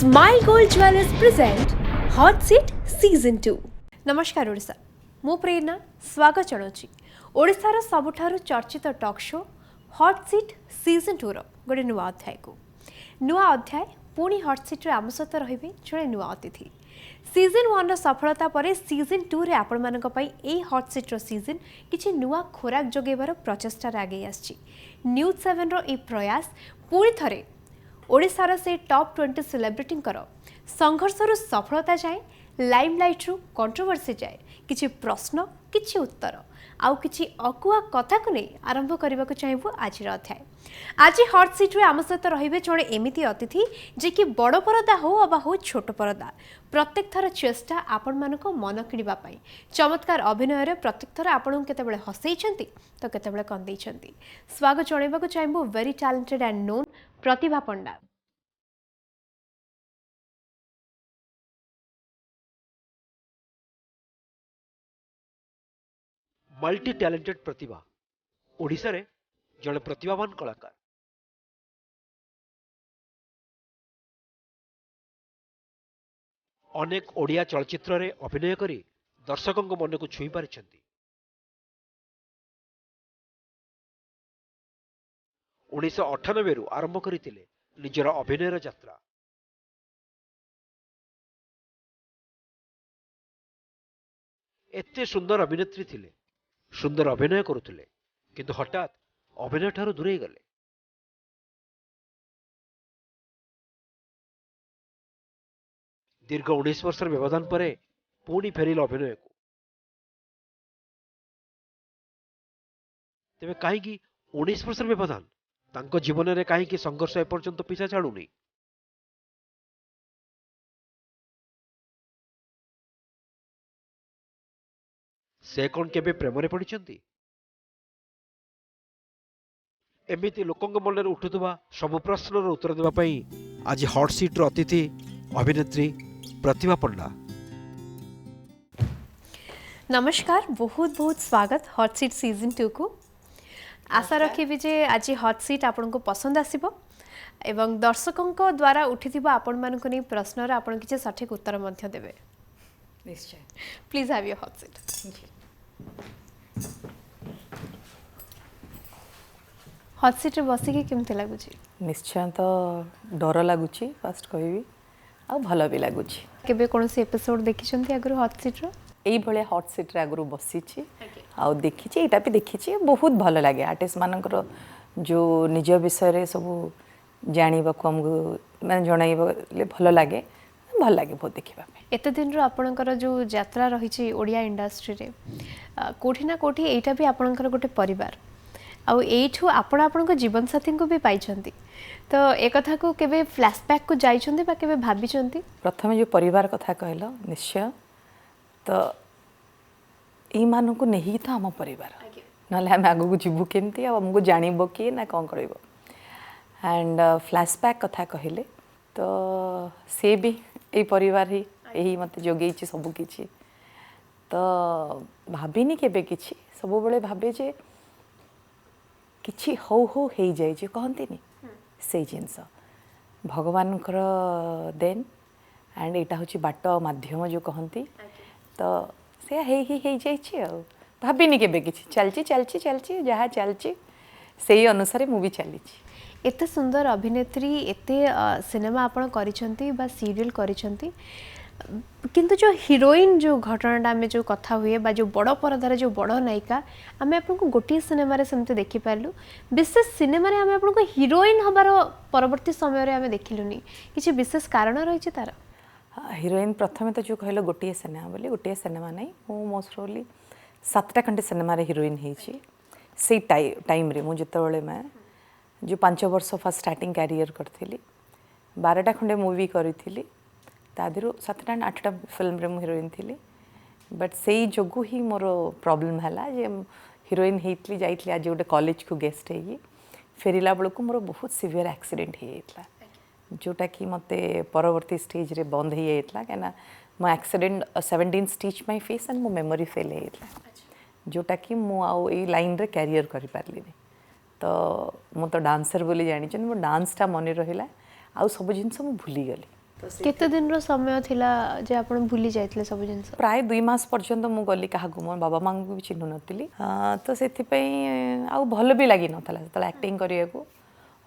Smile gold jewellers present hot seat season 2। नमस्कार ओडिशा, मु प्रेरणा स्वागत जनाऊँगी ओडिशार सबुठारु चर्चित talk show hot seat season 2 गोटे नुआ अध्याय को। नुआ अध्याय पुणी हॉट सीट आम सहित रही जड़े नुआ अतिथि। सीजन 1 सफलता पर सीजन 2 रे आपण मानक पई ए हॉट सीट सीजन किछि नुआ खोराक जोगेबार प्रचेष्टा आगे आछि। न्यूज 7 रो ए प्रयास पुणी थरे ओडिशार से टॉप 20 सेलिब्रिटी संघर्षरु सफलता जाए, लाइमलाइट रु कंट्रोवर्सी जाए, किछि प्रश्न किछि उत्तर आउ किछि अकुआ कथा को नहीं आरंभ करने को चाहबू आज अध्याय। आज हॉट सीट रे आम सहित रहिबे जड़े एमिति अतिथि जे कि बड़ परदा हो अबा हो छोट परदा प्रत्येक थर चेष्टा आपण मानको मन किणवा पाई। चमत्कार अभिनय रे प्रत्येक थर आपण केतेबेले हसैछंती तो केतेबेले कंदैछंती। स्वागत जणाइबा को चाहबू very talented and known Pratibha Panda. Multi talented Pratibha Odisha रे जड़े प्रतिभावान कलाकार। अनेक ओडिया चलचित्र रे अभिनय करी दर्शकों मन को छुई पारिछंती। 1998 रु आरंभ करथिले निजर अभिनयर यात्रा। एते सुंदर अभिनेत्री थिले, सुंदर अभिनय करुथिले, किंतु हठात अभिनय ठारू दूरे गले। दीर्घ 19 वर्षर व्यवधान पर पुणी फेरिल अभिनय को। तेबे कहीं 19 वर्षर व्यवधान तांको जीवन में कहीं संघर्ष एपर्यंत पिछा छाड़ुनी। से कौन केबे प्रेम रे पड़िछंती? एमिति लोकंग मन रे उठुथबा सब प्रश्नर उत्तर देबा पई आज हॉट सीट रो अतिथि अभिनेत्री प्रतिभा पंडा। नमस्कार, बहुत बहुत स्वागत हॉट सीट सीजन 2 को। आशा रखी जे आज हॉट सीट आपन को पसंद आसीबो एवं दर्शकों द्वारा उठिथिबा आपण मानको नै प्रश्नर आपण किछ सठिक उत्तर मध्य देबे। निश्चय। Please have your hot seat. Hot seat रे बसिके केमते लागुची? निश्चय तो डर लगुची फास्ट कहबी आ भल भी लगुची। केबे कोनोसी एपिसोड देखिछंती आगरु हॉट सीट रो? एई भले हॉट सीट रे आगरु बसिची आ देखिची, एटा भी देखिची, बहुत भल लागे। आर्टिस्ट मानकर जो निज विषय रे सब जानिबा को हमको माने जणाइबा भल लागे बहुत देखिबा। एते दिन रो आपनकर जो यात्रा रहिची ओडिया इंडस्ट्री रे कोठी ना कोठी एटा भी आपनकर गोटे परिवार आउ एठू आपण जीवन साथी को भी पाइछंती, तो एक कथा को केबे फ्लैशबैक को जाइछंती बा केबे भाबिछंती? प्रथमे जो परिवार कथा कहलो निश्चय तो ई मानु को नहीं था हम परिवार नाले हम आगु को जीवु केमती आ हमको जानिबो कि ना कोन करबो। एंड फ्लैशबैक कथा कहले तो से भी ए परिवार ही यही मत जोगेछि सब किछि। तो भाबिनी केबे किछि, सब बेले भाबे जे किछि हो हे जाय जे कहंतीनी से जिंस भगवान कर देन एंड एटा होछि बाट माध्यम जो कहंती। तो से हे जाइछि आ भाबिनी केबे किछि चलछि जहा चलछि सेही अनुसार मूवी चलीछि। एते सुंदर अभिनेत्री एते सिनेमा आपण करिसंती बा सीरियल करिसंती, किंतु जो हीरोइन जो घटनाटा में जो कथा हुए बा जो बड़ परदार जो बड़ नायिका आमे आपन को गोटी सिनेमा रे समते देखि पारलु। विशेष सिनेमा रे आमे आपन को हीरोइन हबार परवर्ती समय रे आमे देखिलुनी, किछि विशेष कारण रहिछि तार? हीरोइन प्रथमे तो जो कहलो गोटी सिनेमा बोली, गोटी सिनेमा नहीं, मो मोस्ट प्रोबब्ली 7टा खंडे सिनेमा रे हीरोइन हेछि। से टाइम रे मु जतबेले मैं जो 5 वर्ष फर्स्ट स्टार्टिंग कैरियर करथिली, 12टा खंडे मूवी करिथिली, तादिरो 7टा 8टा फिल्म रे मु हीरोइन थिली। बट सेई जोगु ही मोर प्रॉब्लम हला जे हीरोइन हेतली जाइतली आज गोटे कॉलेज को गेस्ट हेगी फेरिला बेलू मोर बहुत सीवियर एक्सीडेंट हो जाता जोटा कि मते परवर्ती स्टेज रे बंद हो जाता कहीं मो accident 17 stitch my face and मो मेमोरी फेल हो जाता जोटा कि मु आउ ए लाइन रे कैरियर करि पारली। तो मु तो डांसर बोली जानी मो डांसटा मन रहा आउ सब जिनस मु भूली गली केते दिन रो समय थिला जे आपण भूली जायतले सब जिंस प्राय 2 मास पर्यंत मु गली क्या मो बाबा माँ को भी चिन्हु नी तो से आउ भल भी लगी नाला जो एक्टिंग करने को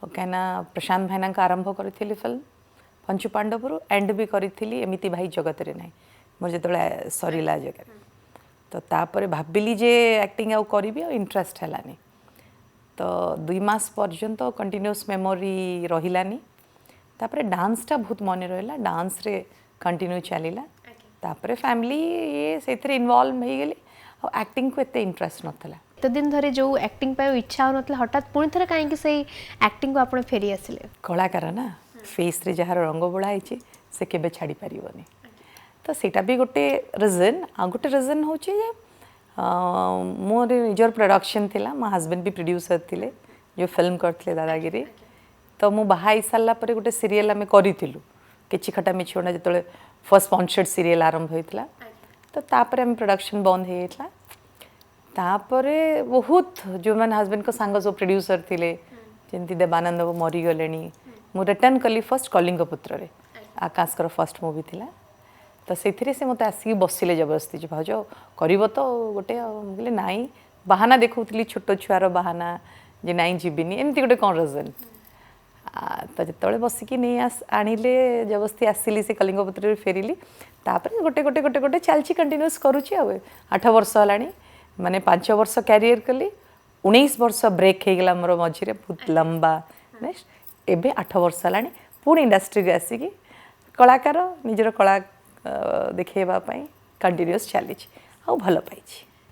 कहीं प्रशांत भाईना आरंभ करी फिल्म पंचु पांडवर एंड भी करी एमती भाई जगत रे ना मोर जो सरला जगह तो तापर भाविली जे एक्टिंग आउ करी इंटरेस्ट हैलानी तो 2 मास पर्यंत कंटिन्यूअस मेमोरी रहिलानी तापर डांसटा बहुत मन रहा डांस रे कंटिन्यू चलला तापर फैमिली ये से इनवॉल्व हो गली और एक्टिंग को एते इंटरेस्ट नथला तो दिन धरे जो एक्टिंग पे इच्छा हो नथला हठात पुणी थरे काहे कि सही एक्टिंग को आपण फेरी आसिले कलाकार ना फेस रे जहार रंग बोला है से केबे छाड़ी पारिबनी तो सेटा भी गोटे रीजन आ गोटे रीजन होचे जे मोर निजर प्रोडक्शन थिला मो हस्बैंड भी प्रोड्यूसर थिले जो फिल्म करथिले दादागिरी तो मु बाहा सारा पर गोटे सीरियल आम करूँ कि खटा मिछोड़ा जो फर्स्ट स्पॉन्सर्ड सीरियल आरंभ होता तो तापर आम प्रोडक्शन बंद हो जाता तापर बहुत जो मैंने हस्बैंड को सांग सब प्रोड्यूसर थिले जमी देवानंद बाबू मरीगले मु रिटर्न कली फर्स्ट कलिंग पुत्र रे आकाशकर फर्स्ट मूवी थिला तो से मत आसिक बसिले जबरदस्ती जो भाज कर तो गोटे बोले नाई बाहाना देखुली छोट छुआर बाहाना जे नाई जीविनी एमती गोटे कौन रीजन तो जिते बसिकी नहीं आनिले जबरदस्ती आसिली से कलिंग पुत्र फेरिली तापर गोटे गोटे गोटे गोटे चलची कंटिन्यूअस करुच्ची आ 8 वर्ष है माने 5 वर्ष कैरियर कली 19 वर्ष ब्रेक हो गला मोर मझे बहुत लंबा नेक्स्ट एबे 8 वर्ष है पुणी इंडस्ट्री को आसिकी कलाकार निजर कला देखा कंटिन्यूअस चली आ भल पाई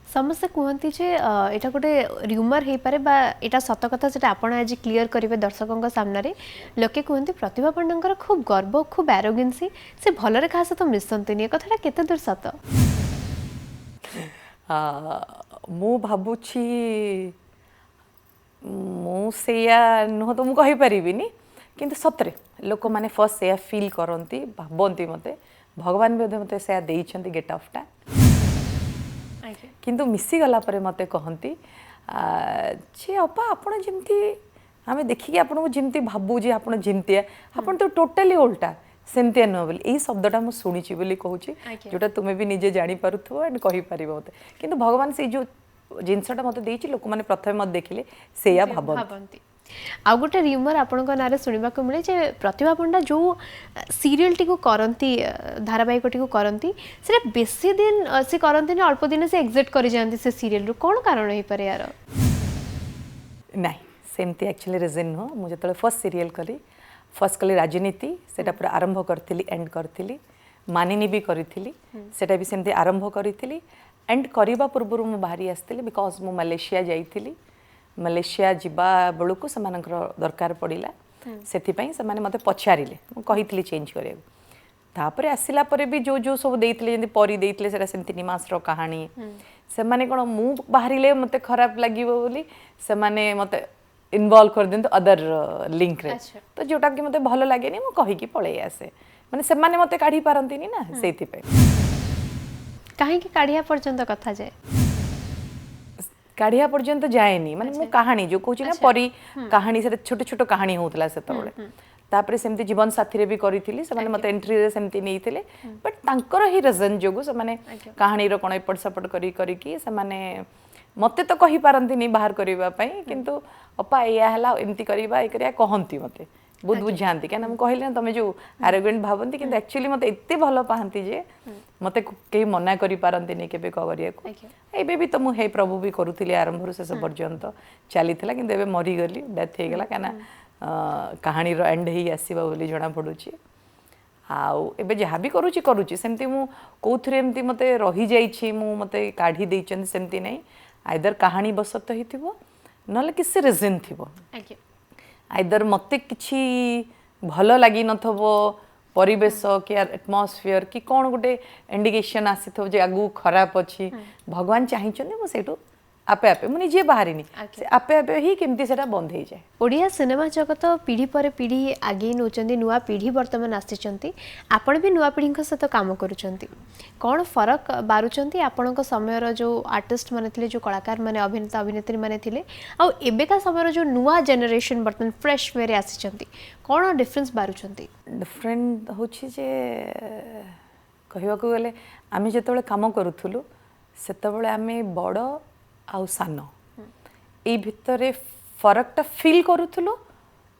समस्ते कहती जे एटा गोटे र्यूमर हो पारे बा एटा सत कथा से आप आज क्लीयर करेंगे दर्शकों सामने लोके कहते प्रतिभा पंडा खूब गर्व खूब एरोगेंसी से भलरे क्या सहित मिसंती कथा केते दूर सत मु भाबुछि मु सेया नुह तो मु कहि परिबिनी किंतु सतरे लोक माने फर्स्ट सेया फील करंती भाबंती मते भगवान भी मते सेया देइछंती गेट ऑफटा किंतु मिसी गला परे मते कहंती जे अपा आपण जेमती आमे देखिके आपण को जेमती भाबू जे आपण जेमती आपण तो टोटली उल्टा सेमती न बोली एई शब्दटा मु सुनिची बोली कहूची जोटा तुमे भी निजे जानि पारुथो एंड कहि परिबो मते किंतु भगवान से जो जिनसटा मते देइची लोक माने प्रथमे मत देखिले सेया भाबंती आउ गोटे र्यूमर आपण ना शुणा मिले जे प्रतिभा पंडा जो सीरियल टी को करती धारावाहिक टी को करती से बेसी दिन से करती अल्प दिन से एग्जिट कर जाती से सीरियल कौन कारण हो पारे यार नहीं सेमती एक्चुअली रीजन नुह मुझे जो फर्स्ट सीरियल कली फर्स्ट कली राजनीति से पूरा आरंभ करी एंड करी मानिनी भी करी सेटा भी सेमती आरंभ करी एंड करने पूर्व मुझे बाहरी आसती बिकज मु मलेशिया जाइली मलेशिया जीवा बेलू को दरकार पड़ा से मत पचारे मुझे चेंज कराया तापर आसला भी जो जो सब देते परी देते सेमती निमासर कहानी से माने कौन मु बाहर मत खराब लगे बोली से माने मत इनवॉल्व कर दिंतु अदर लिंक रे तो जोटा कि मत भल लगे मु कहीकि पलि आसे माने से माने मत काढ़ी पारंती ना से कहीं काढ़िया पर्यंत कथा जाए काढ़िया पर्यंत जाएनी माने मु कहानी जो कहूँ ना परी कहानी से छोट छोट कहानी होता से तापर सेमती जीवन साथी रे भी करी से माने मत एंट्री रे सेमती नहीं थिले बट तांकर ही रीजन जोगु से माने कहानी रो कोन एपट सपट करी कि से माने मते तो कहि पारंती नहीं बाहर करबा पई किंतु अपा या हला एमती करबा ए करिया कहंती मते बहुत बुझाती क्या मुझे कहले तुम जो आरोगेंट भावती कि एक्चुअली मत एत भल पाती जे मत कहीं मना कर पारती नहीं केबे करिया भी तो मुझे प्रभु भी करुली आरंभ शेष पर्यंत चली कि मरीगली डेथ हो गला क्या कहानी एंड ही आसवा बोली जना पड़ू आउ एबे जहाँ भी करुच्ची सेमती मु कौथरे एमती मत रही जाइए मत काढ़ी देइछन सेमती नहीं आइदर कहानी बसत ही थिबो नले किसी रीजन थिबो आइदर मते किछि भल लगी नथबो परिवेश कि एटमॉस्फेयर कि कौन गोटे इंडिकेशन आसी जे आगु खराब अच्छी भगवान चाहिए मुझे आपे आपे मुझे निजे बाहरिनी से आपे आपे ही केमती सेटा बंद हो जाए। ओडिया सिनेमा जगत पीढ़ी पर पीढ़ी आगे नौचंती नुआ पीढ़ी वर्तमान आसिचंती आपण भी नुआ पीढ़ी सहित काम करूचंती कौन फरक बारुचंती आपणक समयर जो आर्टिस्ट माने थिले जो कलाकार माने अभिनेता अभिनेत्री माने थिले आ एबेका समयर जो नुआ जनरेशन वर्तमान फ्रेश वे रे आसिचंती कौन डिफरेंस बारुचंती? डिफरेंट होछि जे कहवा को गले आमे जेतबेले काम करूथुलु सेतबेले आमे बड़ आउ सान ए भितरे फरकटा फील करूथुलु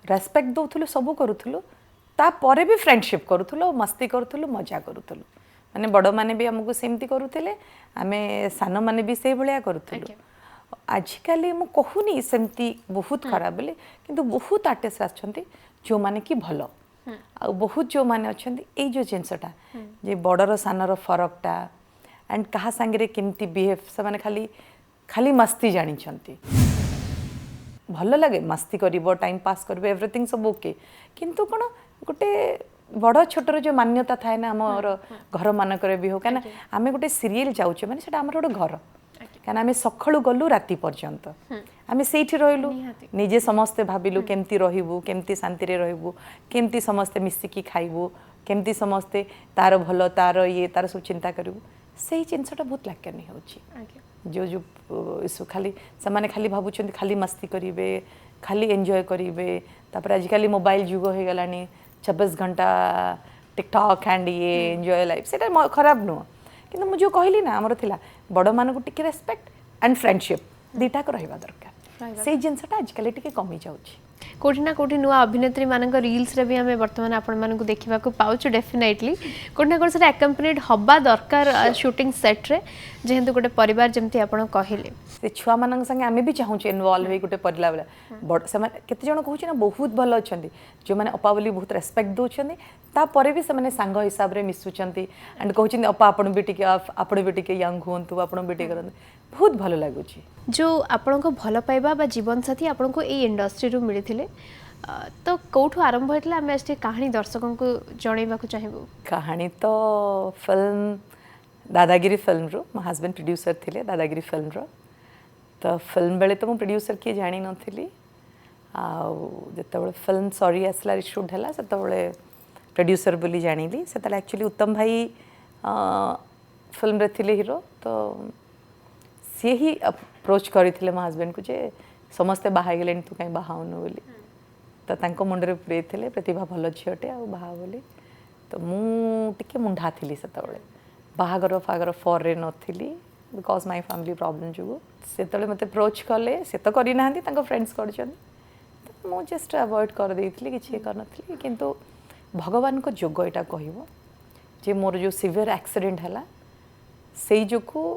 रेस्पेक्ट दउथुलु सब करूथुलु ता परे भी फ्रेंडशिप करूथुलु मस्ती करूथुलु मजा करूथुलु माने बड़ माने भी हमको सेमती करूथिले आमे सान माने भी से भलिया करूथुलु। आजिकाली मु कहूनी सेमती बहुत खराब बोले किंतु बहुत आर्टिस्ट आछंती जो माने कि भलो आ बहुत जो माने अछंती ए जो जिंसटा जे बड़र सानर फरकटा एंड कहा संगे केमती बिहेव से माने खाली खाली मस्ती जानी छंती भल लगे मस्ती करिवो टाइम पास करिवो एवरीथिंग सब ओके किंतु कोन गोटे बड़ छोटर जो मान्यता थाए ना हमर घर मानकर भी हो कना आमे गोटे सीरियल जाउचे माने सेटा हमर गोटे घर कना आमे सखळु गलु राति पर्यंत आमे सेठी रहिलु निजे समस्त भाबिलु केमती रहिबु केमती शांति रे रहिबु केमती समस्त मिसिकी खाइबु केमती समस्त तार भलो तार ये तार सब चिंता करिबु सेही जिनसटा बहुत लाक्यानी होची जो जो इसु खाली से खाली भावुं खाली मस्ती करेंगे खाली एंजॉय करेंगे तापर आजिकल मोबाइल जुग हो गलानी 24 घंटा टिकटॉक एंड ये एंजॉय लाइफ से खराब नुह कि मुझे कहली ना आमर थिला बड़ मान टिके रेस्पेक्ट एंड फ्रेंडशिप दीटाक रहा दरकार से जिनसटा आजिकल टिके कमी जाउची कोठी ना कोठी नुआ अभिनेत्री मानक रील्स रे भी हमें वर्तमान आपण मानक देखिबा को पाउछु डेफिनेटली कोठी ना कोठी से एक्कम्पनीड हब्बा दरकार शूटिंग सेट रे जेहेतु गोटे परिवार जेमती आपण कहिले से छुआ मानक संगे आमे भी चाहू इनवॉल्व हो गोटे परिला वाला बड़ से केते जण कहू ना बहुत भल अछंती जो माने अपा बोली बहुत रेस्पेक्ट दोछंती ता परे भी से माने संग हिसाब रे मिसुचंती एंड कहू अपा आपण भी टिके यंग होंतु आपण भी टिके बहुत भल लागुची। जो आपण को भल पाइबा बा जीवन साथी आपण को ए इंडस्ट्री रू मिलिथिले तो कोठु आरंभ होइतला हमें आज कहानी दर्शकों को जणैबा को चाहिबो। कहानी तो फिल्म दादागिरी फिल्म रो मो हस्बैंड प्रोड्यूसर थिले दादागिरी फिल्म रो तो फिल्म बेले तो मो प्रोड्यूसर किए जानी नथिली आ जतबे फिल्म सॉरी आसला शूट हला सेतबे प्रोड्यूसर बोली जानिली सेतला एक्चुअली उत्तम भाई फिल्म रे थिले हीरो तो सी ही अप्रोच करथिले मो हस्बैंड को जे समस्ते बाहा गेलेन तू काई बाहाउनु बोली तो तांको मुंडरे पुरे थिले प्रतिभा भल झियोटे आ बाहा बोली तो मु टिके मुंडा थिली सेतबे बाहागर फागर फॉर रे नथिली बिकॉज माय फैमिली प्रॉब्लम जुगु सेतबे मते अप्रोच कले से तो करी नाहंती तांको फ्रेंड्स करछन तो मु जस्ट अवॉइड कर देथिली किछि कर नथिली किंतु भगवान को जोग एटा कहिबो जे मोर जो सिवियर एक्सीडेंट हला सेई जोकु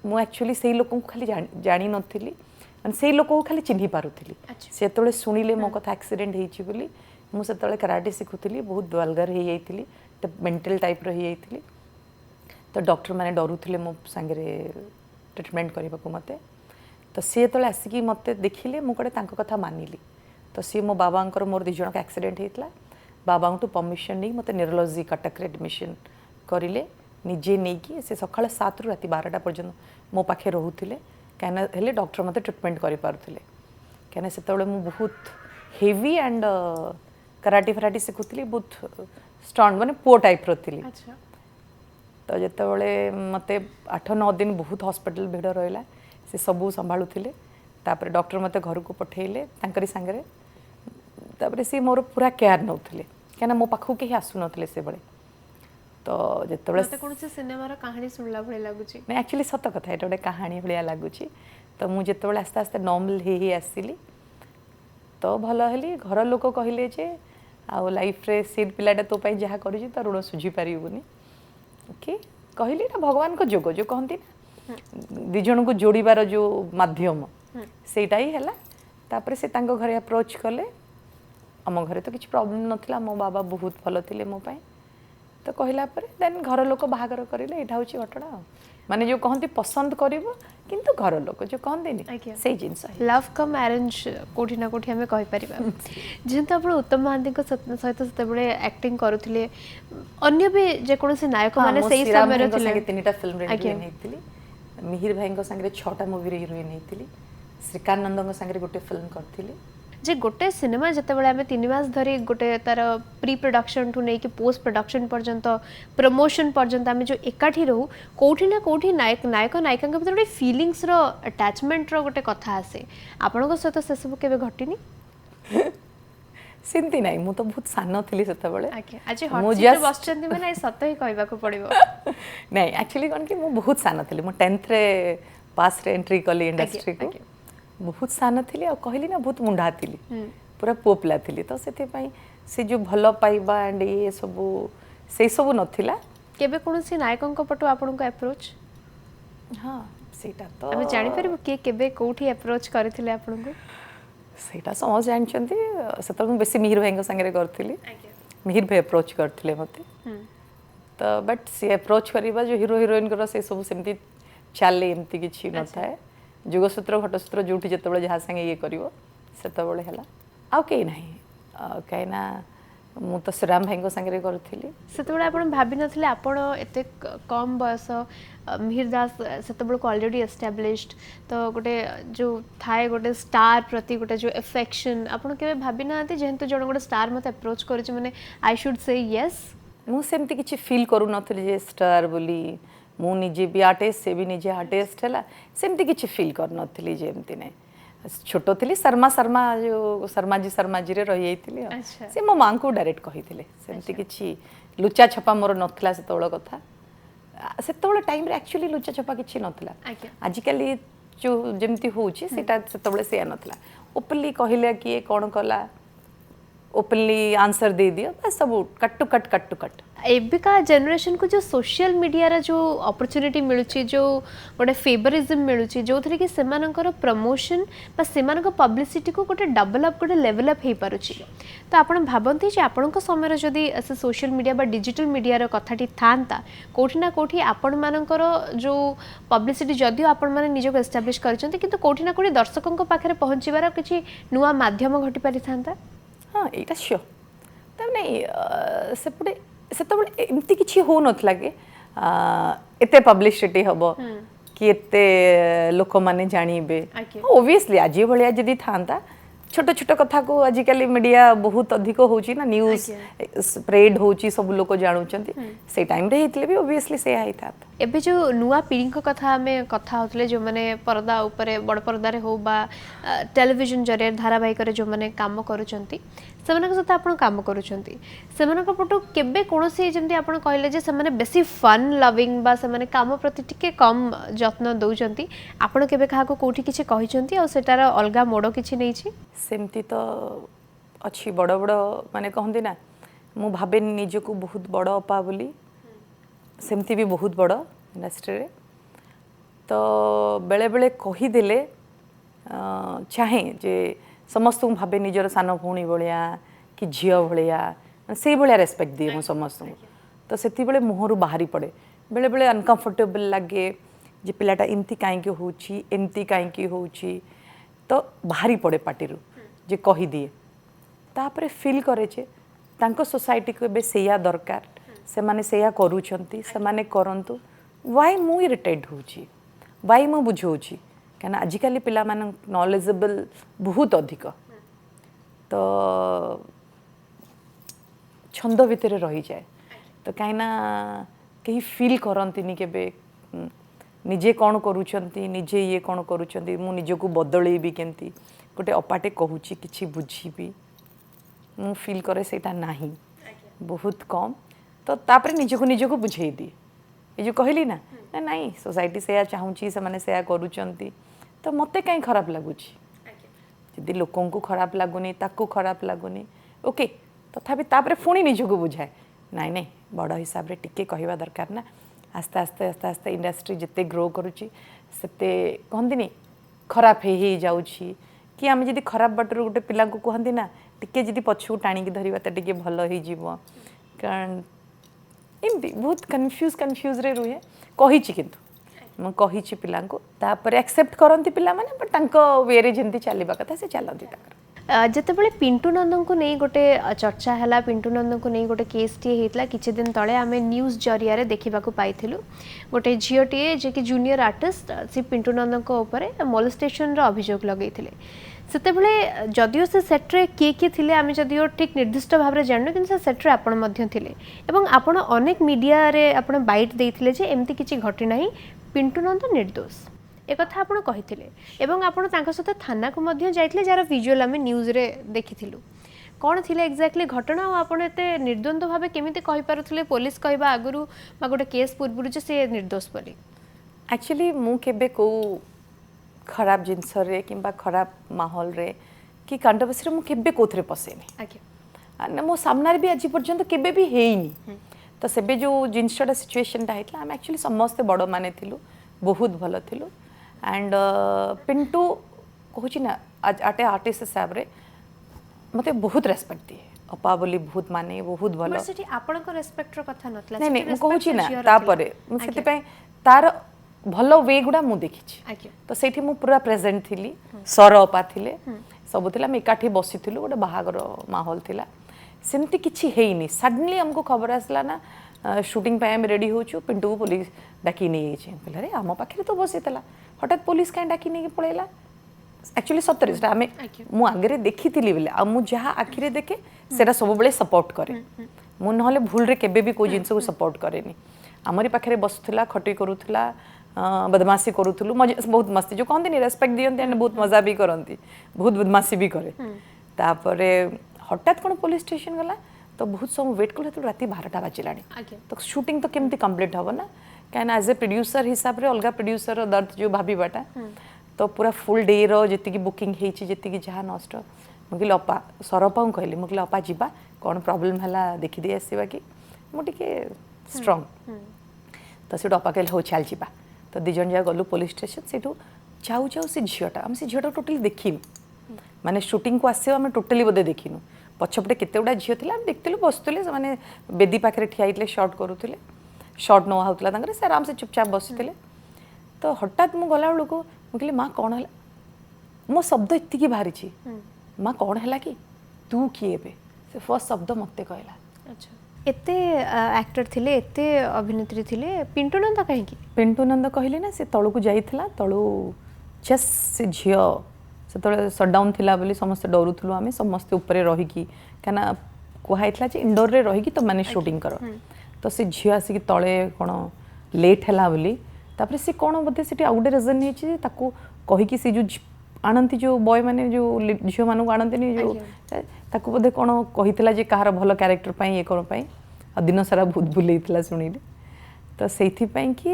मु एक्चुअली से लोक खाली जानी नथिली माने से लोक को खाली चिन्ही पारुथिली से तळे सुनिले मो कथा एक्सीडेंट हेछि बोली मु से तळे कराटे सिखुथिली बहुत वल्गर हे जाइथिली तो मेंटल टाइप रो हे जाइथिली तो डॉक्टर माने डरुथिले मो संगे ट्रीटमेंट करबा को मते तो सी तळे आसिकी मते देखिले मु कड़े तांको कथा मानिली तो सी मो बाबांकर मोर दि जण का एक्सीडेंट हेतला बाबांग टू परमिशन नहीं मते न्यूरोलॉजी कटक रे एडमिशन करिले निजे नहीं कि से सकाळ 7 रु राति 12टा पर्यंत मो पाखे रहुथिले कहना हेले डॉक्टर मते ट्रीटमेंट करि पारुथिले कहना सेतबेले मु बहुत हेवी एंड कराटे फराटे सिखुथिली बहुत स्ट्रांग माने पो टाइप रथिली अच्छा तो जेतबेले मते 8-9 दिन बहुत हॉस्पिटल भिड़ रहिला से सबू संभाळुथिले तापर डॉक्टर मते घर को पठेइले तांकरी संगे तापर से मोर पूरा केयर नउथिले कहना मो पाखु के आसु नथिले से बळे तो जेतबेले मते कोन से सिनेमा रा कहानी सुनला भले लागुची नहीं एक्चुअली सत कथा एटा कहानी भलिया लागुची तो मु जेतबेले आस्ते आस्ते नॉर्मल हे आसिली तो भल हेली घर लोक कहले जे आ लाइफ रे सीट पिलाटा तो पई जहा करूची त ऋण सुझी पारिबुनी ओके कहली ना भगवान को जोग जो कहंती ना दि जण को जोड़ीबार जो माध्यम सेटा ही हैला तापर से तांको घरे अप्रोच कले हम घरे तो किछ प्रॉब्लम नथिला मो बाबा बहुत भलो थिले मो पई तो कहला पर देन घर लोक बाहागर करिले एटा होची घटना माने जो कहंती पसंद करिवो किंतु घर लोक जो कहंती नि सेही जिंस लव कम अरेंज कोठी ना कोठी हमें कहि परिबा जेंत आपण उत्तम महांती को सहित सते बळे एक्टिंग करूथिले अन्य भी जे कोनोसी नायक माने सेही समय रे थिले तीनटा फिल्म रे नेथिली मिहिर भाई सागर 6टा मूवी हिरोइन होती श्रीकानंद सागर गोटे फिल्म करी जे गोटे सिनेमा जितेबाला आम 3 मास धरी गोटे तार प्री प्रोडक्शन ठू नहीं पोस्ट प्रोडक्शन पर्यंत प्रमोशन पर्यंत आम जो एकाठी रहू कौटी ना कौटी नायक नायक नायिका भर गोटे फिलिंग्स रो अटैचमेंट रो गोटे कथा आसे आपण सहित से सब केबे घटिनी सेमती नहीं मु तो बहुत सान थी से आज हॉट सीट बसचंदी माने सत ही कहबा को पड़िबो नहीं एक्चुअली कौन कि मु बहुत सान थी मु 10th रे पास रे एंट्री कली इंडस्ट्री को बहुत सान थी और कहली ना बहुत मुंडा थी पूरा पोपला थी तो से जो भल पाइबा एंड ये सब से सब नथिला केबे कोनसी नायकों पटु आपन को अप्रोच हाँ सेटा तो हम जानि परबो के केबे कोठी अप्रोच करथिले आपन को सेटा समझ जानछंती सेत बेसी मिहिर भाई संगे करथिली मिहिर भाई अप्रोच करथिले मते तो बट सी अप्रोच करबा जो हीरो हीरोइन कर से सब सेमती चाले एमती किछि न थाए जुगसूत्र घटसूत्र जोठी जतबे जहा संगे ये करिवो सेतबे हला आ के नहीं कहिना मु तो श्रीराम भाई संगे करथिली सेतबे आपण भाबी नथिले आपण एते कम बयस मिहिर दास सेतबे को ऑलरेडी एस्टैब्लिश्ड तो गोटे जो थाए गोटे स्टार प्रति गोटे जो अफेक्शन आपण केबे भाबी नाते जेंतु जण गोटे स्टार मते अप्रोच करिछ माने आई शुड से यस मु सेमती किछि फील करू नथिली जे स्टार बोली मु निजे भी आर्टिस्ट से भी निजे आर्टिस्ट है सेमती किसी फिल कर नी जमती ना छोट थी शर्मा शर्मा जो शर्मा जी रे रही जाती से मो माँ को डायरेक्ट कही सेमती किसी लुचा छपा मोर नाला से कथा से टाइम रे एक्चुअली लुचा छपा किसी नाला आजिकल जो जमती होता से नाला ओपनली कहले किए कौन कला ओपनली आंसर दे दियो बस सब कट टू कट एबिका जनरेशन को जो सोशल मीडिया रा जो अपॉर्चुनिटी मिलुची जो गोटे फेवरिज्म मिलुची जो थरे कि सेमानकर प्रमोशन बा सेमानक पब्लिसिटी को गोटे डेवलप गोटे लेवल अप हे पारुची तो आपण भाबंती जे आपणक समय जदी ऐसे सोशल मीडिया बा डिजिटल मीडिया रा कथाटी थांता कोठी ना कोठी आपण मानकर जो पब्लिसिटी जदियो आपण माने निजको एस्टैब्लिश करचंती किंतु कोठी ना कोठी दर्शकों पखरे पहुंचीबार किछि नुवा माध्यम घटी पारि थांता हाँ यहाँ श्योर तब नहीं सेपटे से एमती किसी हो नथला कि एते पब्लिसिटी हम कि एते लोक माने जानिबे ओबियसली आज भाया जदि था छोट छोट कथा को आजिकल मीडिया बहुत अधिक होची ना न्यूज स्प्रेड होची सब लोग जानुचंती से टाइम रे हितले भी ओबियसली से आई था एबे जो नुआ पीढ़ी को कथा हमें कथा होतले जो माने पर्दा ऊपर बड़ पर्दा रे हो बा टेलीविजन जरिए धारावाहिक रे जो माने काम करूचंती सेमानक सहित आपण काम करूचंती सेमानक पटो केबे कोनोसी जेंती आपण कहले जे सेमाने बेसी फन लविंग बा सेमाने काम प्रति टिके कम जत्न दउचंती आपण केबे काहा को कोठी किछि कहिचंती और सेटार अलगा मोडो किछि नै छि सेमती तो अच्छी बड़ बड़ माने कहंदी ना मु भाबे निजको बहुत बड़ अपा बोली सेमती भी बहुत बड़ इंडस्ट्री रे तो बेले बेले कही देले चाहे जे समस्त भावे निजर सान भौणी भाया कि झील भाया से भाया रेस्पेक्ट दिए मुझ समस्त तो से मुहर बाहरी पड़े बेले बेले अनकंफर्टेबल लगे जे पिलाटा एमती कहीं होची एमती कहीं होची तो बाहरी पड़े पार्टी जे कही दिए तापर फील करे जे तांको सोसाइटी को एबे सेया दरकार से माने सेया करूछंती से माने करंतु वाई मु इरिटेट होची वाई मु बुझौची क्या आजिकल पिला मान नॉलेजेबल बहुत अधिक तो छंद भितर रही जाए तो कहीं कहीं फील करती केबे निजे कौन करूछंती निजे ये कौन करूछंती मु निजको बदलैबी केमती गोटे अपाटे कहूची किछि बुझीबी मु फील करे सेटा नाही बहुत कम तो तापर निजको बुझेई दी ये जो कहली ना नहीं सोसाइटी से चाहूँगी से माने से करूछंती तो मते कहीं खराब लगुच जदि लोकों को खराब लगुनी ताकू खराब लगुनी ओके तथापि तापर पुणी निजको बुझाए नाई नहीं बड़ हिसाब रे टिके कहवा दरकार ना आस्ते आस्ते आस्ते आस्ते इंडस्ट्री जिते ग्रो करुच्ची सेते कहंदिनी खराब हे जाउची कि आम जदि खराब बाटर गोटे पिला को कहंदी ना टिके जदि पछू टाणी की धरिबा त टिके भल हे जीवो कारण एमती बहुत कन्फ्यूज रे रुहे कहिची किंतु ମୁଁ କହିଛି ପିଲାଙ୍କୁ ତାପରେ एक्सेप्ट କରନ୍ତି ପିଲାମାନେ ବଟ୍ ତାଙ୍କ ୱେରେ ଯେମିତି ଚାଲିବା କଥା ସେ ଚାଲନ୍ତି ତାଙ୍କର। ଯେତେବେଳେ ପିଣ୍टू नंदन को नहीं गोटे चर्चा है पिंटू नंदन को नहीं गोटे केस टी होता किसी दिन तले आम न्यूज जरिया देखा पाई गोटे झीटे जे कि जूनियर आर्टिस्ट सी पिंटू नंदन उपर मोलेस्टेशन अभियोग लगे से जदियो से सेट्रे किए किए थे आम जदियो ठीक निर्दिष्ट भाव में जानू कि सेट्रे आपण थे आपण अनेक मीडिया रे आपण बाइट देते जे एमती किसी घटना पिंटू नंदन निर्दोष एक कथा आपण कहिथिले एवं आपण तांका सहित थाना को मध्य जाइथिले जार विजुअल आम न्यूज रे देखिथिलु कौन थिले एक्जाक्टली घटना और आपण एते निर्द्वंद भावे केमिति कहि पारुथिले पुलिस कहबा आगुरु बा गोटे केस पूर्वरु जे से निर्दोष बोली एक्चुअली मु केबे को खराब जिनस रे किंबा खराब माहौल रे कि कंट्रोवर्सी रे मु केबे कोथरे पसेनी आज्ञा मो सामने भी आज पर्यंत केबे भी हेइनी तो सेबे जो जिनसटा सिचुएशन ता हेतला हम एक्चुअली समस्त बड़ माने थिलु बहुत भलो थिलु एंड पिंटू कहूँ ना आटे आर्टिस्ट हिसाब रे मते बहुत रेस्पेक्ट दिए अपा बोली बहुत माने बहुत भलो यूनिवर्सिटी आपन को रेस्पेक्ट रो कथा नतला नहीं नहीं कहूँ ना तापरे सेति पे तार भलो वे गुडा मु देखिछि तो सेठी मु पूरा प्रेजेंट थिली सर अपा थिले सब थिला हम एकाठी बसिथिलु गोटे बाहागर माहौल थिला सेमती किछि हेइनी सडनली हमको खबर आसला ना शूटिंग पे हम रेडी होछु पिंटू को पुलिस डाकी नहीं छे कहले रे हम पाखरे तो बसितला हठात पुलिस काहे डाकी नहीं पळेला एक्चुअली 70 आमे मु आगरे देखिथिली बेले आ मु जहा आखिरे देखे सेरा सब बेले सपोर्ट करे मु नहले भूल रे केबे भी कोई जिंस को सपोर्ट करेनी हमरी पाखरे बसुथला खटी करूथला बदमाशी करूथलु बहुत मस्ती जो कहते नहीं रेस्पेक्ट दियंती एंड बहुत मजा भी करती बहुत बदमाशी भी करे तापरे हठात कौन पुलिस स्टेशन गला तो बहुत समय वेट कले तो रात 12टा बाजिला तो शूटिंग तो केमती कंप्लीट हम ना क्या एज ए प्रोड्यूसर हिसाब से अलग प्रोड्यूसर दर्द जो भावाटा तो पूरा फुल डे जी बुकिंग होती जहाँ नष्ट मुझे अपा सरपा कहली मुझे अपा जीवा कौन प्रोब्लेम है देखीदे आसवा कि मुझे स्ट्रंग तो से अपा कहले हो चल जा तो दिज जा गलु पुलिस स्टेशन से जाऊ जाऊ से झीटा आम से झीटा टोटाली देखी माने शूटिंग को आस टोटाली बोधे देखिनु पछपटे केते गुडा झील थी देखते बसुले से बेदी पाखे ठिया शर्ट करूले शर्ट नवा होता से आराम से चुपचाप बसी तो हठात मु गला बेलू मुझे माँ कौन है मो शब्द इतनी बाहरी माँ कौन है कि तू किए से फर्स्ट शब्द मत कहला अच्छा एते एक्टर थिले एते अभिनेत्री थिले पिंटू नंद कहीं पिंटू नंद कहली ना से तलू को जाइथिला तलू जस्ट से झियो से सटडाउन थिला बोली समस्त डरुथलु आमे समस्त ऊपर रही की कना कहला जे इंडोर रे रही की तो माने शूटिंग कर तो से झियो आसी तले कोन लेट हैला बोली तापर से कोन बदे सेठी आउटे रीजन नहीं छि ताकू कहि की से जो आनंती जो बॉय माने जो झियो मानु आनंती नहीं जो ताकू बदे कोन कहितला जे कहार भलो कैरेक्टर पई ए कोन पई आ दिन सारा भूत भूलेइतला सुनिले तो सेथि पई कि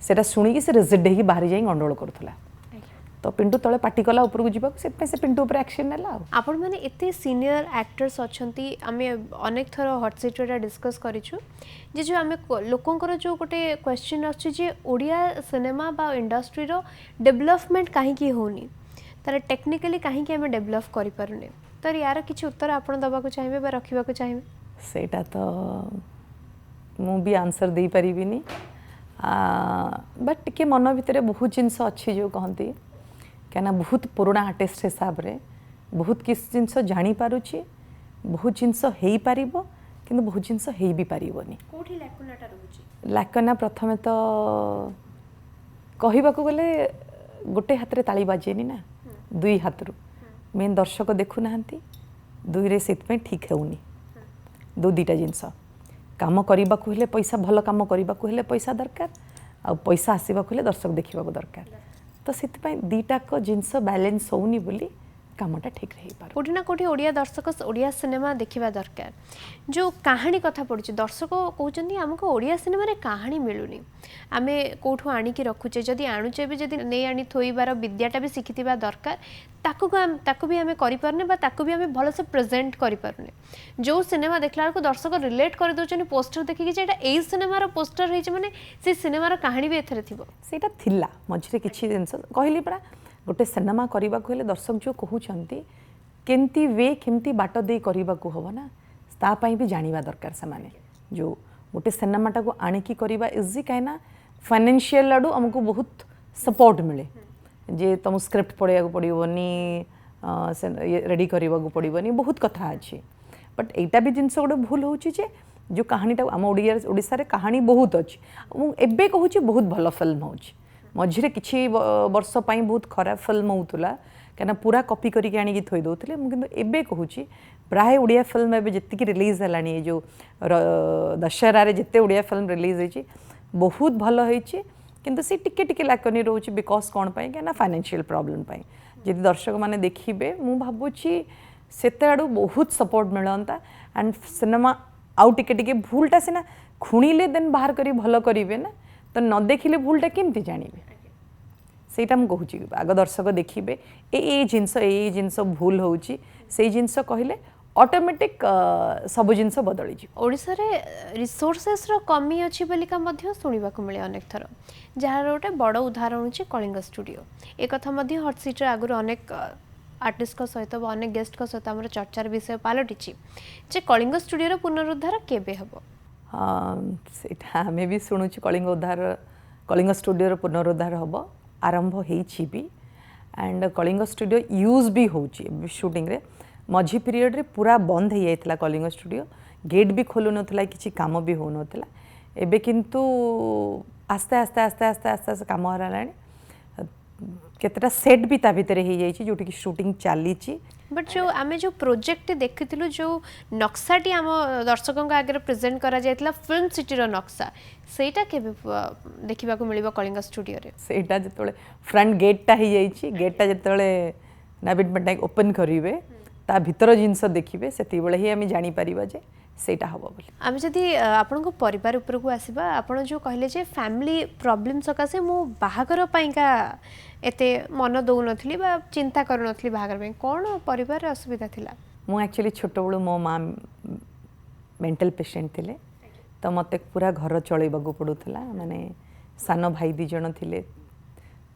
सेटा सुनी कि से रिजेक्ट हेकी बाहर जाई गंडोल करथला तो पिंटू तले पार्टी कला ऊपर को जीवा से पिंटू ऊपर एक्शन नेला आपण माने एते सीनियर एक्टर्स अछंती आमे अनेक थरो हॉट सीट रे डिस्कस करिछु जे जो आमे लोकंकर जो गोटे क्वेश्चन अछि जे ओडिया सिनेमा बा इंडस्ट्री रो डेवलपमेंट काहे की होनी तार टेक्निकली काहे की आमे डेवलप करि परने तर यार किछि उत्तर आपण दबा को चाहिबे बा रखिबा को चाहिबे सेटा तो मु भी आंसर दे परिबिनी बट के मन भितरे बहुत जिंस अछि जो कहंती क्या बहुत पुराना आर्टिस्ट हिसाब रे बहुत किस जिनस जानी पारुची बहुत जिनस हेई पारिबो किंतु बहुत जिनस हेई भी पारिबोनी कोठी लैकुनाटा रहउची लैकुना प्रथमे तो कहिबा को गले गोटे हाथ रे ताली बाजेनी ना दुई हाथ रु मेन दर्शक देखु नाहंती दुई रे सेत पे ठीक हेउनी दो दीटा जिनस काम करबा को हेले पैसा भलो काम करबा को हेले पैसा दरकार आ पैसा आसीबा को हेले दर्शक देखिबा को दरकार तो से दीटा को जिनस बैलेंस होनी बोली कामटा ठीक रही पार कोठी ना कोठी ओडिया दर्शक ओडिया सिनेमा देखिबा दरकार जो कहानी कथा पड़ुची दर्शक कहउचंदी हमको ओडिया सिनेमा रे कहानी मिलुनी आमे कोठो आनी की रखुचे जदी आणुचे भी जदी नै आनी थोइबार विद्याटा भी शिखितिबा दरकार ताकू भी आमे करि परने बा ताकू भी आमे भलो से प्रेजेंट करि परने जो सिनेमा देखला को दर्शक रिलेट कर दोचनी पोस्टर देखि कि जेटा एई सिनेमा रो पोस्टर रही माने से सिनेमा रो कहानी भी एथरे थिबो सेटा थिला मझरे किछि जिंस कहली परा गोटे सिनेमा करने को दर्शक जो कहते केमती वे केमती बाट दे करने को हम ना तापाई भी जाना दरकार से माने जो गोटे सिनेमाटा को आणिकी करवा इजी कहीं फाइनेंशियल आड़ू आमको बहुत सपोर्ट मिले जे तुम स्क्रिप्ट पढ़ा पड़ोनी रेडी करने को पड़ोनी बहुत कथा अच्छी बट एटा भी जिनस गोटे भूल होची जे जो कहानीटा आम ओडिशा रे कहानी बहुत अच्छी एबे कहूँ बहुत भल फिल्म हो मझे किसी वर्ष बहुत खराब फिल्म होता कहीं पूरा कॉपी करके आनिकी थोई दौले मुझे एबे कहूँ प्राय ओडिया फिल्म एबे जितकी रिलीज है जो दशहरा जिते ओडिया फिल्म रिलीज होती बहुत भल होती किंतु से टिके टिके लाकनी रोचे बिकज कौन पाई क्या फाइनेंशियल प्रॉब्लम पाई जदि दर्शक माने देखिबे मु भाबुची सेते आडू बहुत सपोर्ट मिलता एंड सिनेमा आउ टिके टिके भूलटा सिना खुणीले देन बाहर करी भल करिवे ना तो न देखिले भूलटा केमती जानिबे सेटा मु कहूची आग दर्शक देखिबे ए जिनस भूल होउची से जिनस कहले ऑटोमेटिक सब जिनस बदली जी ओडिशा रे रिसोर्सेस रो कमी अछि बलिका मध्य सुनिबा को मिले अनेक थर जहार गोटे बड़ उदाहरण होची कलिंग स्टूडियो एक कथा मध्य हॉट सीट रे आगुर अनेक आर्टिस्ट सहित अनेक गेस्ट सहित आम चर्चार विषय पलटि जे कलिंग स्टूडियो पुनरुद्धार केबे हबो सेटा आमे भी शुणुची कलिंग स्टूडियो पुनरुद्धार हम आरंभ होइछि भी एंड कलिंग स्टूडियो यूज भी होउची शूटिंग रे मझी पीरियड रे पूरा बंद हो जाता कलिंग स्टूडियो गेट भी खोलु नथला किछि काम भी हो नथला एबे किंतु आस्ते आस्ते आस्ते आस्ते आस्ते आस्ते काम हरालानी केतेटा सेट भी ता भितर हो जाइछि जोटी की शूटिंग चलीछि बट जो आमे जो प्रोजेक्ट देखिथिलु जो नक्साटी आम दर्शकों आगे प्रेजेंट करा जायतला फिल्म सिटी रो नक्सा सेटा केबे देखिबा को मिलिबो कलिंग स्टूडियो रे सेटा जतले फ्रंट गेटटा हो जाइछि गेटटा जतले नवीन पट्टनायक ओपन करिवे ता भितर जिनस देखिबे सेति बेले ही आमे जानि परिबा जे सेटा हबो बोली आमे जदी आपन को परिवार ऊपर को आसीबा आपन जो कहले जे फैमिली प्रॉब्लम सकासे मु बाहागर पाइका एते मन दउ नथली बा चिंता कर नथली बाहागर पे कोन परिवार रे असुविधा थिला मु एक्चुअली छोट बळो मो मां मेंटल पेशेंट थिले तो मते पूरा घर चलैबा को पडुथला माने सानो भाई दी जण थिले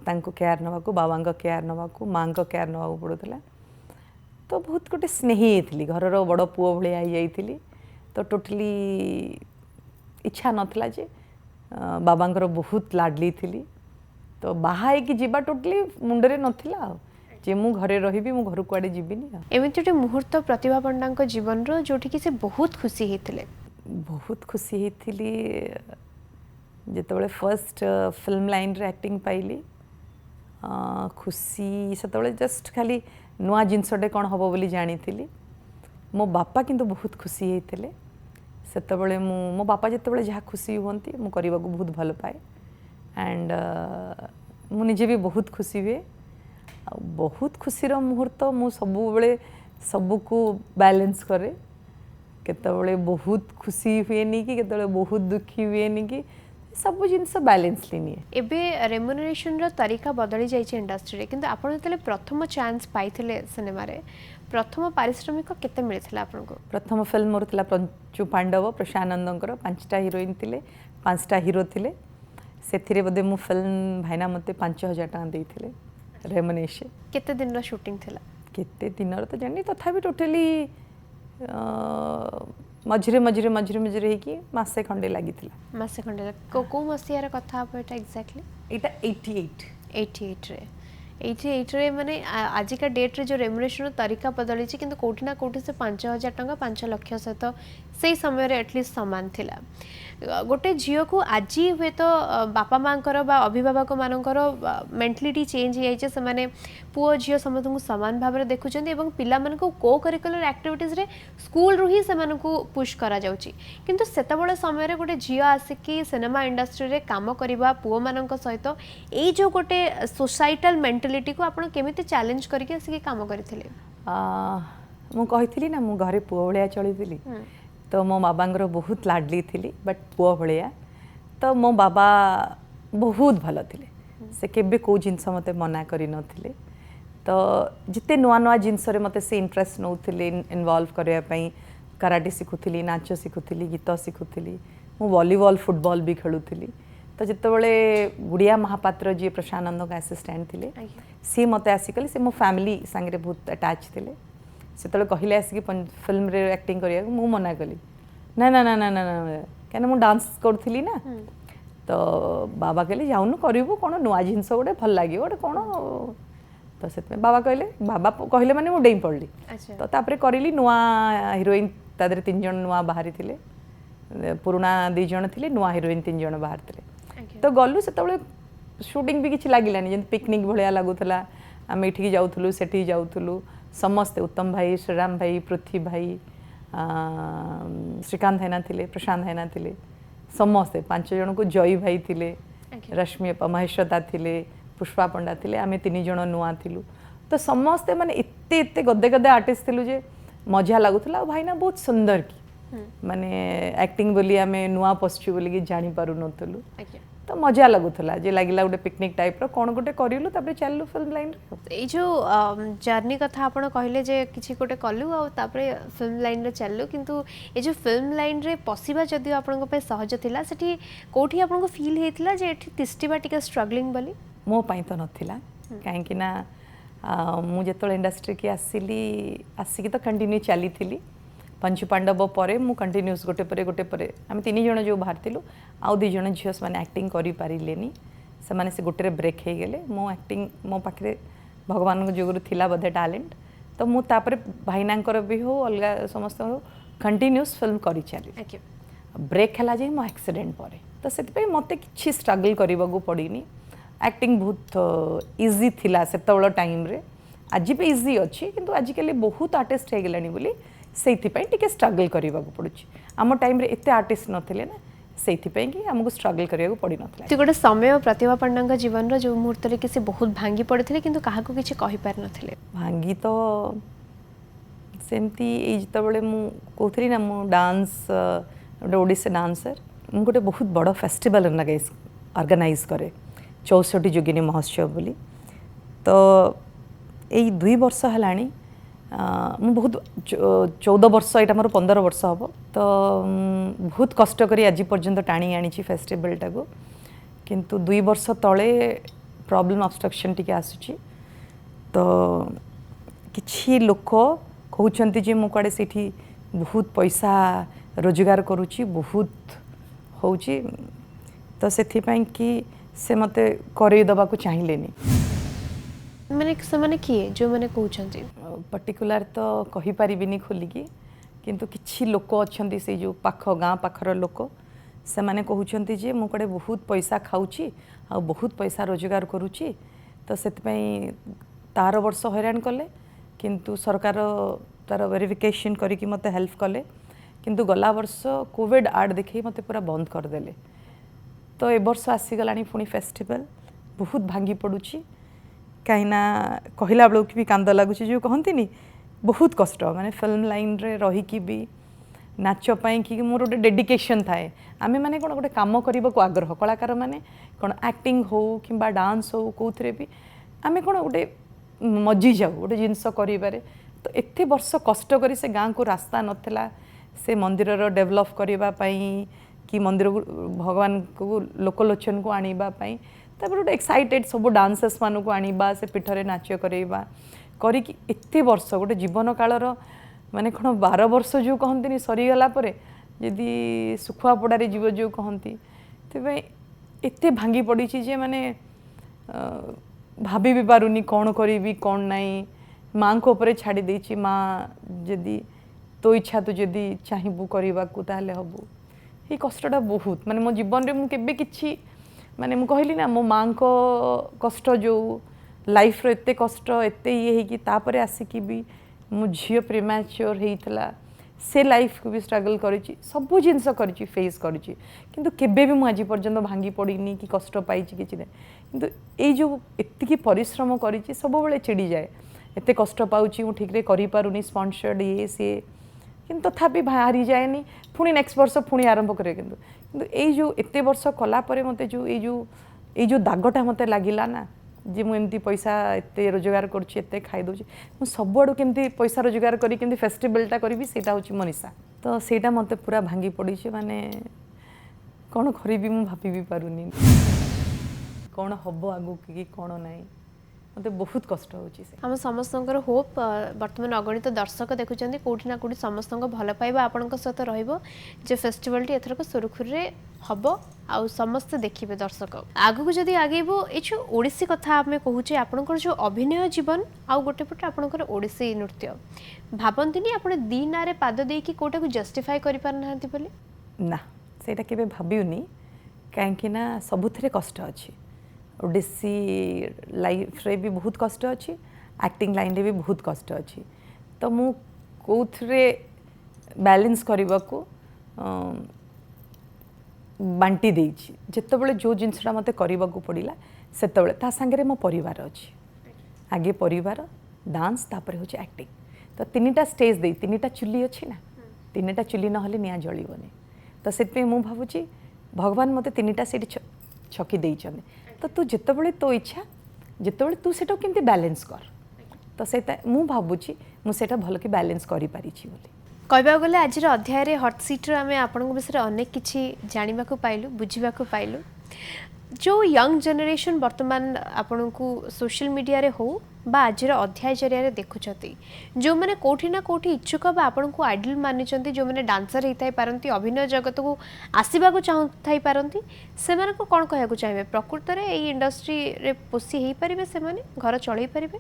तांको केयर नवा को बाबा को केयर नवा को मां को केयर नवा को पडुथला तो बहुत गोटे स्नेही थी घर बड़ पुओ भाई आई जाइली तो टोटली इच्छा नाला जे बाबांकर बहुत लाडली थी तो बाहा जीवा टोटली मुंडरे नाला जे मु घरे रही मु घर कुआडे जीविनी एमिति गोटे मुहूर्त प्रतिभा पंडा जीवन रो जोठी कि से बहुत खुशी हेतिले बहुत खुशी हेतिली जेतबेले फर्स्ट फिल्म लाइन रे एक्टिंग पाइली खुशी सेतबेले जस्ट खाली नुआ जिनसटे कौन हम बोली जानी मो बापा किंतु बहुत खुशी होते से मो बापा जिते जहाँ खुशी हमें मु करने को बहुत भल पाए एंड मु निजे भी बहुत खुशी हुए बहुत खुशीर मुहूर्त मु सबको बैलेंस करे केतबेले बहुत खुशी हुए कि केतबेले बहुत दुखी हुए कि सब जिनस बैलेंसली निए एबे रेम्युनरेशन रो तरीका बदली जाइए इंडस्ट्री रे किंतु आपण जतले प्रथम चांस पाइथिले सिनेमा रे प्रथम पारिश्रमिक केते मिलिथिला आपन को प्रथम फिल्म मोर थिला पंचु पांडव प्रशानंदंकर 5टा हीरोइन थिले 5टा हीरो थिले सेथिरे बदे मु फिल्म भाईना मते 5000 टका देथिले रेम्युनरेशन केते दिन रो शूटिंग थिला केते दिन रो तो जानि तथापि टोटली मझिरे मझिरे मझिरे मझिरे ही मासे खंडे लगी मासे खंडे को मसीहार कथा आप एटा एग्जैक्टली एटा 88 रे 88 रे माने आजिका डेट रे जो रेम्युनरेशन तरीका बदली छि किंतु कोठी ना कोठी से 5000 टका 5 लाख सहित से समय रे एटलीस्ट समान थिला गोटे झियो को आज हुए तो बापा मांकर बा अभिभावक मानकर मेंटालिटी चेंज हो जाए से माने पुओ झियो समस्त को समान भाव में देखुं एवं पिला मानक को करिकुलर एक्टिविटीज रे स्कूल रु ही से मानकु पुश करा जाउची किंतु सेतबळे समय रे गोटे झियो आसिकी सिनेमा इंडस्ट्री रे काम करबा पुओ मानक सहित एई जो गोटे सोसाइटल मेंटालिटी को आपण केमिति चैलेंज करके आसिकी काम करथिले मु कहिथिली ना मु घरे पुओ भलिया चलिथिली तो मो बाबांगर बहुत लाडली थी बट पुओ भाया तो मो बाबा बहुत भल थे से केबे को जिनस मते मना करि नथिले तो जिते नुआ नुआ जिनस रे मते से इंटरेस्ट नौथिले इन्वॉल्व करया पई कराटे सिखुथिली नाच सिखुथिली गीत सिखुथिली मु वॉलीबॉल फुटबॉल भी खेलुथिली तो जितेबले गुड़िया महापात्र जी प्रशानंद का असिस्टेंट थे सी मत आसिकले से मो फैमिली सांगे बहुत अटैच थे से कहले आसिक फिल्म रे एक्टिंग करिया मु मना कली ना ना ना ना ना ना कहीं मु डांस करी ना तो बाबा कहले जाऊनु करू कौन नुआ जिनस गोटे भल लगे गोटे कौन तो से बाबा कहले बाबा कहले माने मुझे पड़ी अच्छा तो तापर करी नुआ हिरोइन तादर 3 जन नुआ बाहरी थिले पुराना 2 जन थिले नुआ हिरोइन 3 जन बाहर थिले तो गलु से शूटिंग भी किसी लगिलानी जब पिकनिक भाया लगुला आम ये जाऊँ से जाऊँ समस्ते उत्तम भाई श्रीराम भाई पृथ्वी भाई श्रीकांत हैना थिले प्रशांत हैना थिले समस्ते 5 जन को जय भाई थिले रश्मि अपा महेश्वता थिले पुष्पा पंडा थिले आमे 3 जन नुआ थिलु तो समस्ते माने इत्ते इत्ते गदे गदे आर्टिस्ट थिलु जे मजा लगुला भाईना बहुत सुंदर की माने एक्टिंग बोली आमे नुआ पसचु बोली कि जानि पारु नथलु तो मजा लगुला जे लागिला गोटे पिकनिक टाइप रो कोन गोटे करिलु तापर चललु फिल्म लाइन रे ए जो जर्नी कथा आपण कहले जे किछि गोटे कलु आ तापर फिल्म लाइन रे चललु किंतु ए जो फिल्म लाइन रे पसिबा जदि आपण पे सहज थिला सेठी कोठी आपण को फील हेतिला जे एठी तिस्टिबा टिके स्ट्रगलिंग बोली मो पाई तो नथिला काहे कि ना मु जेतोल इंडस्ट्री की आसिकी तो कंटिन्यू चली थिली पंच पांडव पर मु कंटिन्यूस गोटे पर आम 3 जन जो बाहर थिलु आउ 2 जन झीस मैंने एक्टिंग करि पारिलेनी से माने से गोटे ब्रेक हो गले मो एक्टिंग मो पाखे भगवान जोगुरु थिला बधे टैलेंट तो मु तापर भाईनांकर भी हो अलग समस्त कंटिन्यूस फिल्म करि चली ब्रेक है जे मो एक्सीडेंट पर तो से मत कि स्ट्रगल करने पड़नी एक्टिंग बहुत इजी थिला सेतबेल टाइम रे आज भी इजी अच्छी किंतु आजिकल बहुत आर्टिस्ट हो गलानी बोली से टिके स्ट्रगल करने पड़ुछि आम टाइम रे एते आर्टिस्ट नथिले ना से कि आमको स्ट्रगल करने पड़ी ना गोटे समय प्रतिभा पंडा जीवन जो मुहूर्त रे किसी बहुत भांगी पड़ते किंतु काहाको किछि कहि पार नथिले भांगी तो सेमती जितेबाला मु कहथि ना मु डांस गोटे ओडिसी डांसर मु गोटे बहुत बड़ फेस्टिवल ऑर्गेनाइज करे 64 जोगिनी महोत्सव बोली तो यही 2 वर्ष है मु बहुत 14 वर्ष यहाँ मोर 15 वर्ष हम तो बहुत कष्ट करी आज पर्यंत टाणी आनी फेस्टिवल टाको किंतु 2 वर्ष तले प्रॉब्लम ऑब्स्ट्रक्शन टिके आसुची तो किछि लोक कहउछंती जे मु काडे सेठी बहुत पैसा रोजगार करूची बहुत होउची तो सेथिपाई कि से मते करई दबा को चाहिलेनी माने किए जो माने कहउछंती पर्टिकुलर तो कहि परिबिनी खोलिकी किंतु किछि लोक अछंती से जो पाख गाँ पाखर लोक से माने कहउछंती जे मु कड़े बहुत पैसा खाउची आ बहुत पैसा रोजगार करूची तो सेतिपई तार वर्ष हैरान कले किंतु सरकार तार वेरिफिकेशन करिकी मते हेल्प कले किंतु गला वर्ष कोविड आर्ट देखी मते पूरा बंद कर देले तो ए वर्ष आसीगलानी पुणी फेस्टिवल बहुत भांगी पड़ुची कहीं कहला बेलू भी कांद लगुच जो कहती बहुत कष्ट माने फिल्म लाइन रे रहीकि भी नाचपाई कि मोर गोटे डेडिकेशन थाए आमे माने कौन गोटे काम करने को आग्रह कलाकार माने कौन एक्टिंग हो कि डांस हो कौन भी आमे कौन गोटे मजी जाऊ गोटे जिनस करें तो एत वर्ष कष्ट करी से गाँ को रास्ता नथिला से मंदिर डेभलप करने कि मंदिर को भगवान को लोकलोचन को आने गोटे एक्साइटेड सब डांसेस मान को आने से पीठरे नाच करवा करी एते वर्ष गोटे जीवन कालर माने कौन 12 वर्ष जो कहती सरीगला यदि सुखुआ पड़ारे जीव जो कहती तेज एते भांगी पड़ी जे माने भाभी भी पारुनी कौन करी कौन नाई माँ को ऊपर छाड़ी देची माँ जदि तो इच्छा तो जदि चाहबू करने को ताले हबू ये कष्टटा बहुत माने मो जीवन रे मु केबे किछि माने मु कहली ना मो माँ को कष्ट जो लाइफ रो एते कष्ट एते ये है कि तापरे आसिकी भी मु झियो प्रीमैच्योर हेइतला से लाइफ को भी स्ट्रगल करिछि सब जिनस करिछि फेस करिछि किंतु केबे भी मु आज पर्यंत भांगी पड़ीनी कि कष्ट पाइछि किछि नै किंतु ए जो एतिकी परिश्रम करिछि सब बेले चिड़ी जाए एते कष्ट पाउछि मु ठीक रे करि पारुनी स्पॉन्सर्ड ये से किंतु तथापि बाहरी जाएनी पुणी नेक्स्ट वर्ष पुणी आरंभ करे किंतु ये जो एते वर्ष कला परे मते जो ये जो दागटा मते लागिला ना जे मु एमती पैसा एते रोजगार करछि एते खाइ दोछि मु सब आडू केमती पैसा रोजगार करी केमती फेस्टिवलटा करबी सेटा होछि मो निशा तो सेटा मते पूरा भांगी पड़ी माने कौन करी मु भाभी भी पारुनी कौन हबो आगु कि कौन नाई मते बहुत कष्ट होची से हम समस्तंकर होप वर्तमान अगणित दर्शक देखुଛନ୍ତି कोठी ना कोठी समस्तंक भल पाइबा आपनक सहित रहइबो जे फेस्टिवल टी एथरक सुरुखुरे हबो आ समस्त देखिबे दर्शक आगु को जदी आगेबो ए जो ओडिसी कथा आमे कहूचे आपनकर जो अभिनय जीवन आ गोटे पटे आपनकर ओडिसी नृत्य भाबंतिनी आपण दीनारे पाद देई कि कोटा को जस्टिफाई करि पार नाहंती बोली ना सेटा केबे भाबिउनी काहेकि ना सबुथरे कष्ट अछि ओडिसी लाइफ रे भी बहुत कष्ट अच्छी एक्टिंग लाइन रे भी बहुत कष्ट अच्छी तो मु कौथरे बैलेंस करने को बांटी देइछि जेतेबेले जो जिनसटा मते करबा को पड़िला सेतेबेले ता संगे मो परिवार अछि आगे परिवार डांस तापर होछि एक्टिंग तो तीनटा स्टेज दे तीनटा चुली अछि ना तीनटा चुली न हले निया जळिबोनी तो सेतपे मु भाबुछि भगवान मते तीनटा सेठी छकी देइछन तो तू जितेबले तो इच्छा जितेबले तू सेटा केमती बैलेंस कर तो सेटा मु भाबुछि मु सेटा भल के बैलेंस करि पारिछि बोली कहबा गले आज अध्याय रे हॉट सीट रे आमे आपन विषय अनेक किछि जानिबा को पाइलु बुझिबा को पाइलु जो यंग जनरेशन वर्तमान आपन को सोशल मीडिया रे हो बा आज अध्याय जरिया रे देखुछती जो माने कोठी ना कोठी इच्छुक बा आपन को आइडल मानिचंती जो माने डांसर हेताई पारंती अभिनय जगत को आसीबा को चाहताई पारंती से माने को कोन कहया को चाहिबे प्रकृत रे एई इंडस्ट्री रे पोसी हेई परिबे से माने घर चळई परिबे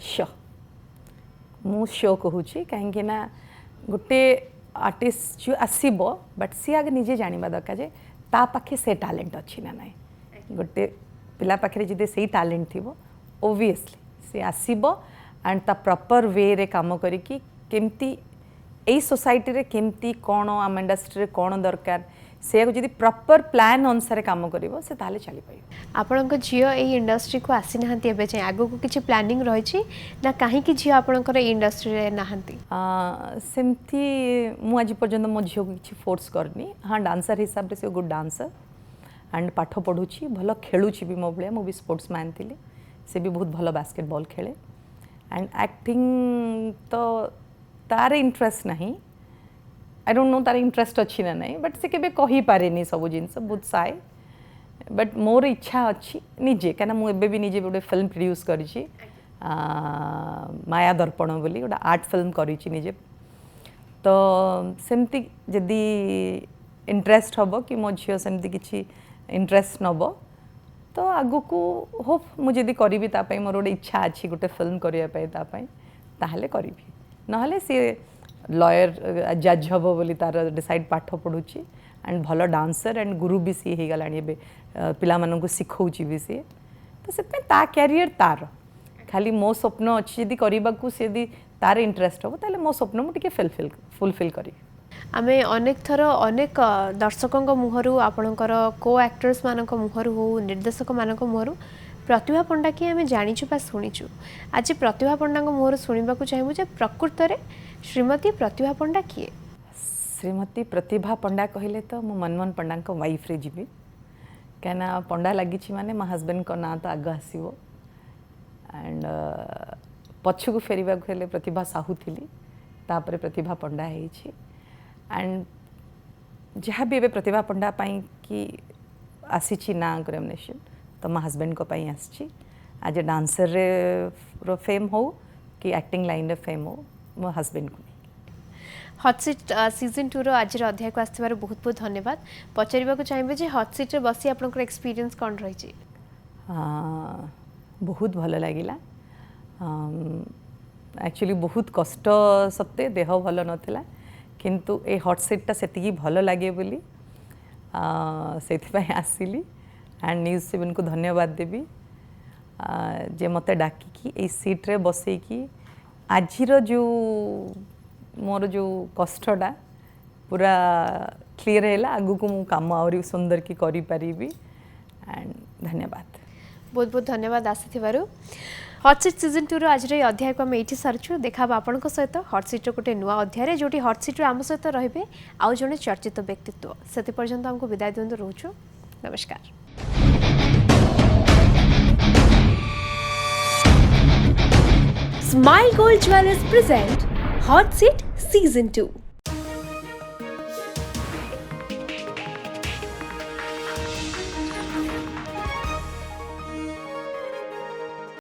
शो मु शो कहूची काहेकि ना गोटे आर्टिस्ट जो आसीबो बट सी आगे निजे जानिबा दरकार जे ता पाखे से टैलेंट अच्छी ना नाई गोटे पिला पाखे जदि से टैलेंट थिबो ओबियसली से आसीबो एंड ता प्रॉपर वे रे काम करिकी केमती एई सोसाइटी रे केमती कोन आम इंडस्ट्री रे कोन दरकार से जदि प्रॉपर प्लान अनुसार काम करिवो से ताले चली पाइबो आपनक जियो एई इंडस्ट्री को आसी नाहंती एबे चाहे आगो को किछि प्लानिंग रही छी ना काहे कि जियो आपनकर एई इंडस्ट्री रे नाहंती सेमती मु आज पर्यंत मो झियो को किछि फोर्स करनी हां डांसर हिसाब रे से गुड डांसर एंड पाठ पढुची भलो खेलुची भी मो भले मु भी स्पोर्ट्स मैन थिली से भी बहुत भलो बास्केटबॉल खेले एंड एक्टिंग तो तार इंटरेस्ट नहीं आई डोंट नो तार इंटरेस्ट अच्छी ना नहीं बट से केबे कहि पारेनी सब जिनस बहुत साय बट मोर इच्छा अच्छी निजे कना मु एबे भी निजे गोटे फिल्म प्रोड्यूस करिछि माया दर्पण बोली गोटे आर्ट फिल्म करिछि निजे तो सेमती जदि इंटरेस्ट हबो कि मो झियो सेमती किछि इंटरेस्ट नबो तो आगु को होप मु जदि करिवि ता पई मोर गोटे इच्छा अछि गोटे फिल्म करिया पई ता पई ताहले करिवि नहले से लॉयर जज हबो बोली तार डिसाइड पाठ पढुची एंड भलो डांसर एंड गुरु भी सी हे गलानी एबे पिला मानन को सिखौची भी सी तो से ता कैरियर तार खाली मो स्वप्न अछि यदि करिबा को से यदि तार इंटरेस्ट हो ताले मो स्वप्न मु टिके फुलफिल करी आमे अनेक थर अनेक दर्शकों मुहरु आपणकर को एक्टर्स मानक मुहरु हो निर्देशक मानक मुहरु प्रतिभा पंडा की आमे जानिछु बा सुनिछु आज प्रतिभा पंडा को मुहरु सुनिबा को चाहबो जे प्रकृत रे श्रीमती प्रतिभा पंडा किए श्रीमती प्रतिभा पंडा कहले तो मो मनमोहन पंडा को वाइफ रे जीबी कहना पंडा लगी माने मो हस्बैंड को ना तो आग आसो एंड पछकू फेरवा हेले प्रतिभा साहू थी तापर प्रतिभा पंडा है एंड जहाँ भी एबे प्रतिभा पंडा पाई कि आसी ना नॉमिनेशन तो मो हस्बैंड को पाई आसी आज डांसर रे फेम हो कि एक्टिंग लाइन रे फेम हो मो हस्बैंड को हॉट सीट सीजन 2 रो आज अध्याय को आसबार बहुत बहुत धन्यवाद पचारिबा को चाहिबे जे हॉट सीट रे बसी आपनकर एक्सपीरियंस कोन रही छी बहुत भल लागिला एक्चुअली बहुत कष्ट सत्ते देह भल नथिला किंतु ए हॉट सीट से भल लगे बोली से आसिली एंड न्यूज़ 7 को धन्यवाद देवी जे मते डाकी ए सीट रे बसई कि आजिर जो मोर जो कष्टटा पूरा क्लियर है आगु को मु काम आउरी सुंदर की करी पारिबी एंड धन्यवाद बहुत बहुत धन्यवाद आसीथिबारु हॉट सीट सीजन 2 रो आज रे अध्याय को हम एठी सरछु देखाबा आपनक सहित हॉट सीट रो गोटे नुआ अध्याय रे जोटी हॉट सीट रो आम सहित रहिबे आउ जने चर्चित व्यक्तित्व सेति पर्यंत हमको विदाय दियंतु रहउछु नमस्कार। Smile Gold Jewelers present Hot Seat Season 2.